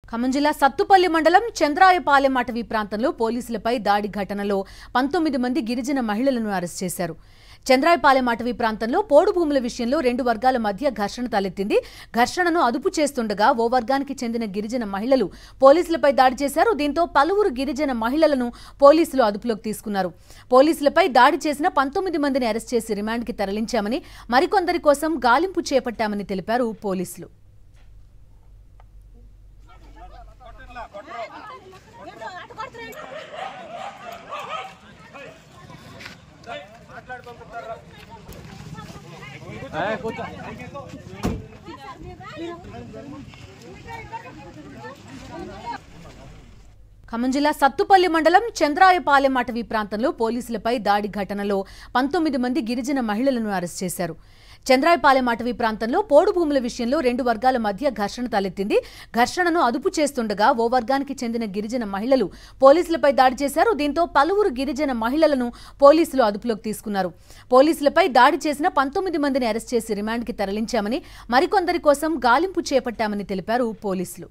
ఖమ్మం జిల్లా సత్తుపల్లి మండలం చంద్రాయపాలెం అటవీ ప్రాంతంలో పోలీసులపై దాడి ఘటనలో 19 మంది గిరిజన మహిళలను అరెస్ట్ చేశారు. చంద్రాయపాలెం అటవీ ప్రాంతంలో పోడు భూముల విషయంలో రెండు వర్గాల మధ్య ఘర్షణ తలెత్తింది. ఘర్షణను అదుపు చేస్తుండగా ఓ వర్గానికి చెందిన గిరిజన మహిళలు పోలీసులపై దాడి చేశారు. దీంతో పలువురు గిరిజన మహిళలను పోలీసులు అదుపులోకి తీసుకున్నారు. పోలీసులపై దాడి చేసిన 19 మందిని అరెస్ట్ చేసి రిమాండ్కి తరలించామని, మరికొందరి కోసం గాలింపు చేపట్టామని తెలిపారు పోలీసులు. ఖమ్మం జిల్లా సత్తుపల్లి మండలం చంద్రాయపాలెం అటవీ ప్రాంతంలో పోలీసులపై దాడి ఘటనలో 19 మంది గిరిజన మహిళలను అరెస్ట్ చేశారు. చంద్రాయపాలెం అటవీ ప్రాంతంలో పోడు భూముల విషయంలో రెండు వర్గాల మధ్య ఘర్షణ తలెత్తింది. ఘర్షణను అదుపు చేస్తుండగా ఓ వర్గానికి చెందిన గిరిజన మహిళలు పోలీసులపై దాడి చేశారు. దీంతో పలువురు గిరిజన మహిళలను పోలీసులు అదుపులోకి తీసుకున్నారు. పోలీసులపై దాడి చేసిన 19 మందిని అరెస్ట్ చేసి రిమాండ్కి తరలించామని, మరికొందరి కోసం గాలింపు చేపట్టామని తెలిపారు పోలీసులు.